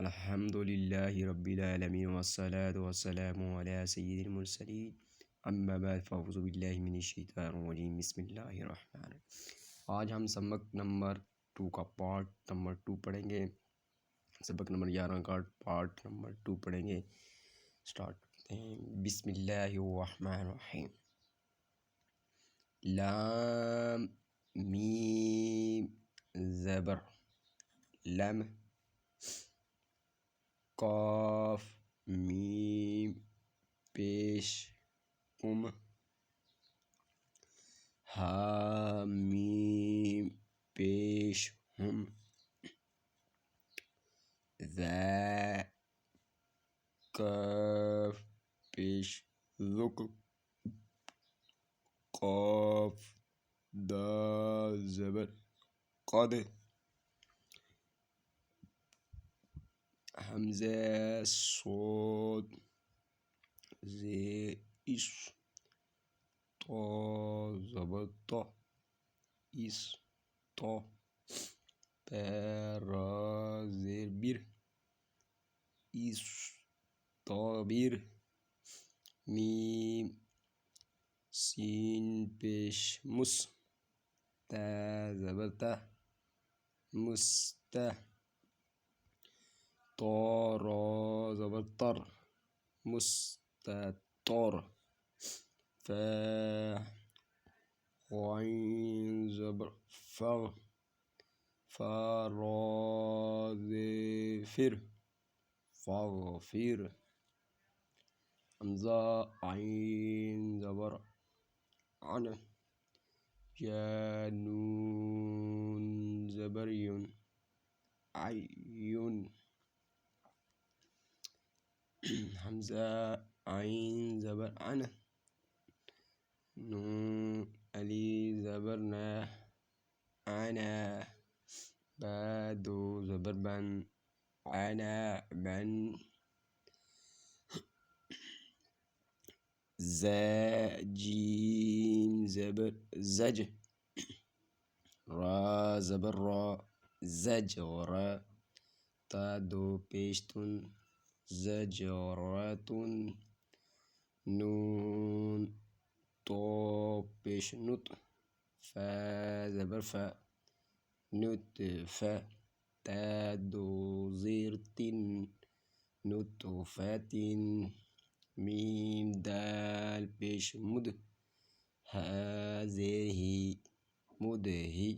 الحمد لله رب العالمين والصلاة والسلام على سيد المرسلين اما بعد فاعوذ باللہ من الشیطان الرجیم بسم اللہ الرحمن الرحیم۔ آج ہم سبق نمبر 2 کا پارٹ نمبر 2 پڑھیں گے، سبق نمبر 11 کا پارٹ نمبر 2 پڑھیں گے۔ سٹارٹ کرتے ہیں۔ بسم اللہ الرحمن الرحیم۔ لام میم زبر لم، قاف میم پیش قم، ہا میم پیش ہم، ذا کاف پیش ذک، قاف دا زبر قد، حمزہ صاد زیر اس، تا زبر تا اس تا، را زیر بر اس تابر، میم سین پیش مس، تا زبر تا مست، تا را زبر تر مستطر، فا غین زبر فغ، فا را فر فاغفر، حمزہ عین زبر عن، یا نون زبر یون عیون، حمزہ عین زبر عن، نون علی زبر نا عنا، با دو زبر بن عنا بن، زا جیم زبر زج، را زبر را زجر، تا دو پیشتن زجرتن، نون تو پیش نت، فا زبر فا نطفہ، تا دو زیر تن نطفتن، میم دال پیش مد، ہا زیر ہی مد ہی،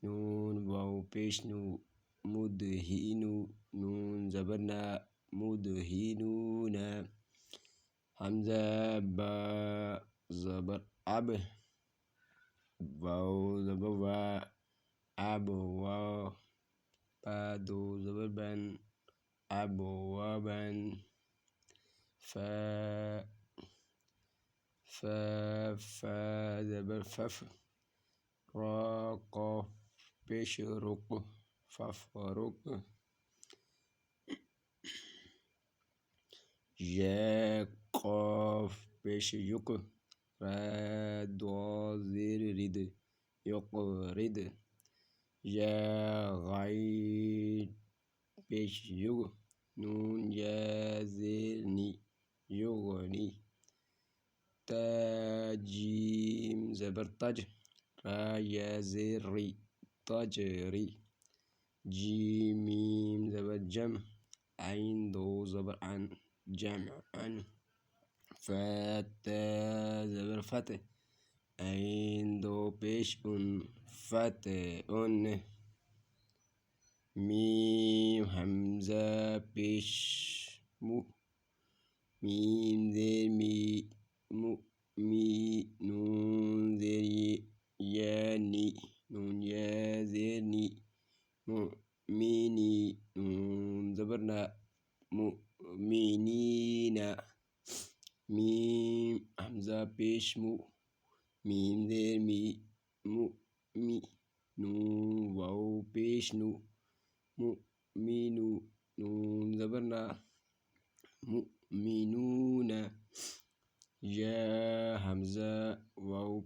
نون واو پیش نو مدہینو، نون زبر نا مدہینون، حمزہ با زبر اب، واو زبر وا اب وا، با دو زبر بن اب وا بن، فا زبر فف، را قاف پیش رق فف رق، یا قاف پیش یک، را دو زیر رد یک رد، یا غین پیش یگ، نون یا زیر نی یغنی، تا جیم زبر تج، را یا زیر ری تجری، جیم میم زبر جم، عین دو زبر عن جمع عن، فتا زبر فتح، عین دو پیش ان فتح ان، میم حمزہ پیش مو، میم زیر می مو می، نون زیر یا نی، نون یا زیر نی مؤمنی، نون زبر نا مؤمنین، میم حمزہ پیش مو، میم زیر می مو می، نون واو پیش نو مؤمنو، نون زبر نا مؤمنون، یا حمزہ واو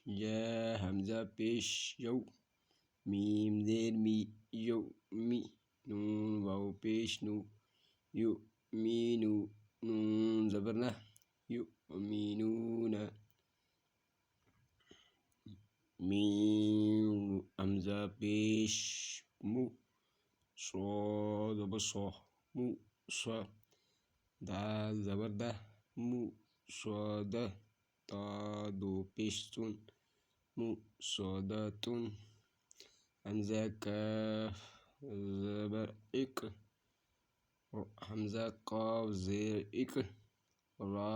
یا حمزہ پیش یو، میم زیر می یو می، نون واو پیش نو یؤمنو نون زبر نہ یؤمنون میم حمزہ پیش مو صاد زبر صا مو صا دال زبر دہ مو صادہ تا دو پیش تن مو صادتن حمزہ کاف زبر اک حمزہ قاف زیر اک را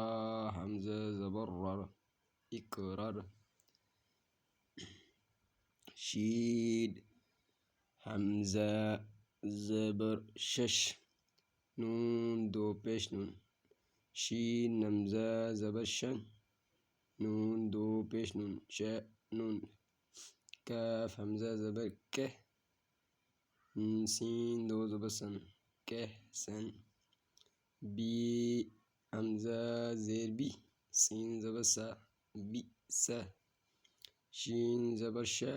حمزہ زبر رر اکرر شین حمزہ زبر شش نون دو پیش نون شین حمزہ زبر شن نون دو پیش نون ش نون کاف حمزہ زبر کہ سین دو زبر سن کہ سن بی حمزہ زیر بی سین زبر سا بی سا شین زبر شا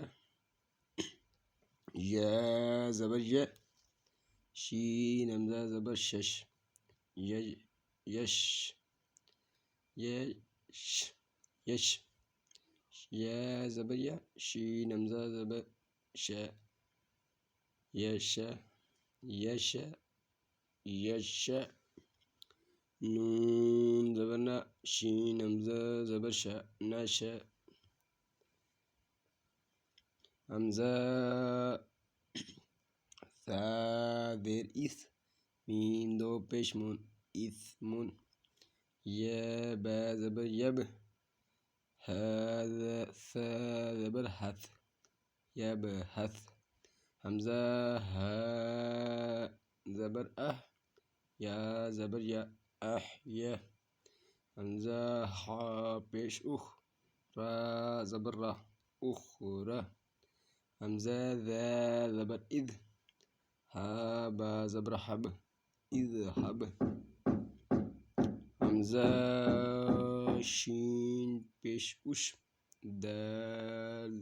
یا زبر یا شین حمزہ زبر شش یش یش یش یا زبر یا شین حمزہ زبر شا یش یش یش نون زبر نا شین حمزہ زبر شا نش حمزہ ثا دیر اث میم دو پیش مون اثمن یا با زبر یب هذا ثا زبر حث یب حث حمزہ ہا زبر یا زبر یا یا حمزہ ہا پیش را زبر را اخرى حمزہ ذا زبر ہا با زبر حب اذهب حمزہ شین پیش دال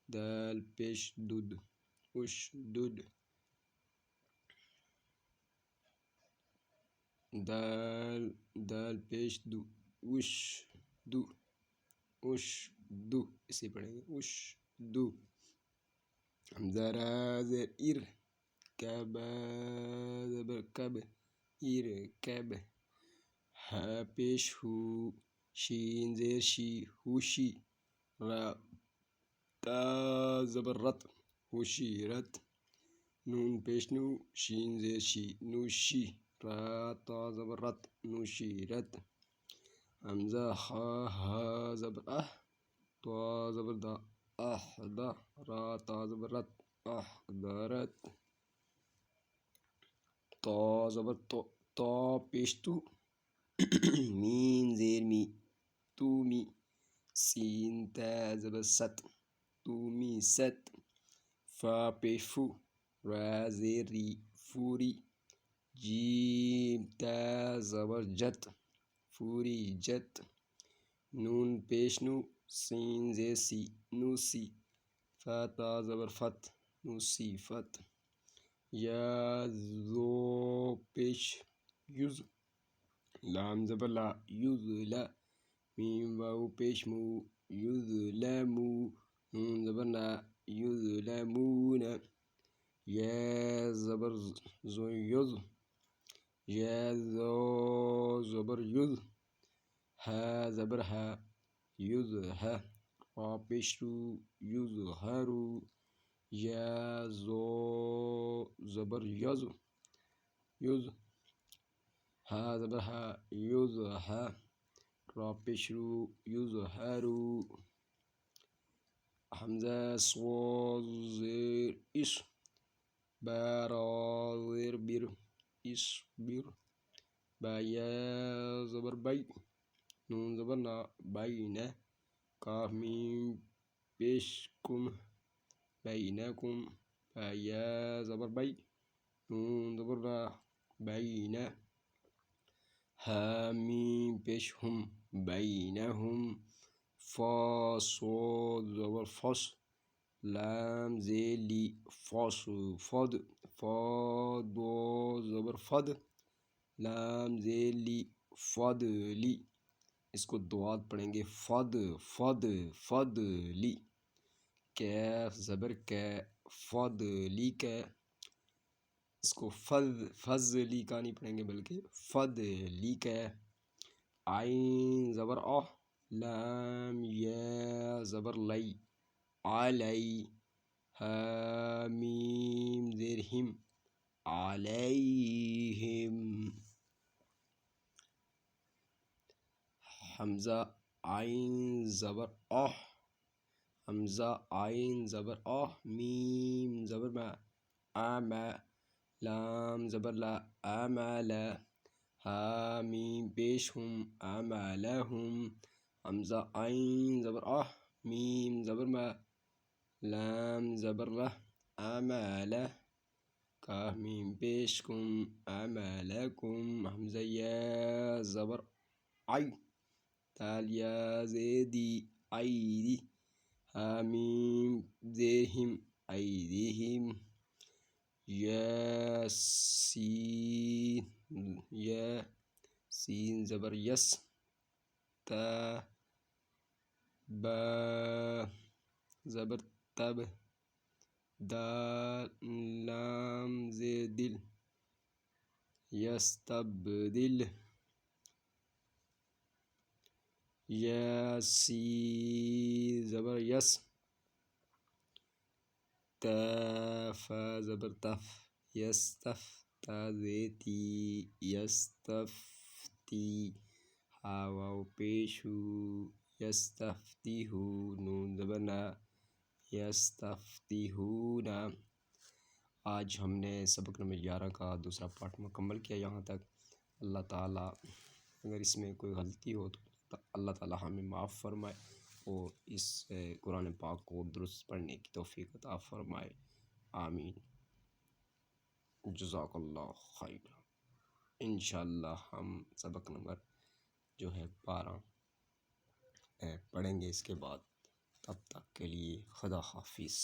دال پیش دود دود دال دال پیش دو دو اسے پڑھیں گے دو حمزہ را زیر کب زبر کب کب ہا پیش ہو شین زیر شی ہوشی را تا زبر رت ہوشی رت نون پیش نو شین زیر شی نوشی را تا زبر رت نوشی رت حمزہ ہا زبر تا زبر دا دا را تا زبر رت دارت تا زبر تا پیش تو مین زیر می تو می سین تا زبر ست تو می ست فا پیش فو را زیر ری فوری جیم تا زبر جت فوری جت نون پیش نو سین زیر سی نوسی فا تا زبر فت نوسی فت یا زو پیش یوز لام زبر لا یوز لا میم واو پیش مو یوز لامو نون زبر نا یوز لامون یا زبر زو یوز یا زو زبر یوز ہا زبر ہا یوز ہا را پیش رو یوز ہارو یا زو زبر یوز ہا زبر ہا یوز ہا را پیش رو یوز ہارو حمزہ صاد زیر بارا زیر بر بر با یا زبر بی نون زبر نا بینہ کاف میم پیش کم بینکم با یا زبر بی نون زبر نا بینہ ہا میم پیش ہم بینہم فا صاد زبر فص لام زیلی فص فد فا زبر فد، لام ذیلی فد لی، اس کو دوات پڑھیں گے فد فد فد لی، کیف زبر کے فد لی کے، اس کو فض لی کا نہیں پڑھیں گے بلکہ فد لی کے، عین زبر لام یا زبر لی علی، حامیم زیر ہم علیہم، حمزہ عین زبر حمزہ عین زبر میم زبر ما، لام زبر لا عمل، حامیم پیش ہم عملہم، حمزہ عین زبر میم زبر ما، لام زبر لا عمل، کاف میم پیش کم عملکم، حمزہ یا زبر عی، دال یا زیدی عیدی، حامیم زیر ہم عیدہم، یا سین زبر یس، تا با زبر تب، دال لام زیر دل یستبدل، یا سی زبر یس، تا زبر تف یستف، تا زیتی یستفتی، ہاواو پیشو یستفتیہو، نون زبر نا یستفتیہون۔ آج ہم نے سبق نمبر 11 کا دوسرا پارٹ مکمل کیا یہاں تک۔ اللہ تعالیٰ اگر اس میں کوئی غلطی ہو تو اللہ تعالیٰ ہمیں معاف فرمائے اور اس قرآن پاک کو درست پڑھنے کی توفیق عطا فرمائے، آمین۔ جزاک اللہ خیر۔ انشاءاللہ ہم سبق نمبر جو ہے 12 پڑھیں گے اس کے بعد، تب تک کے لیے خدا حافظ۔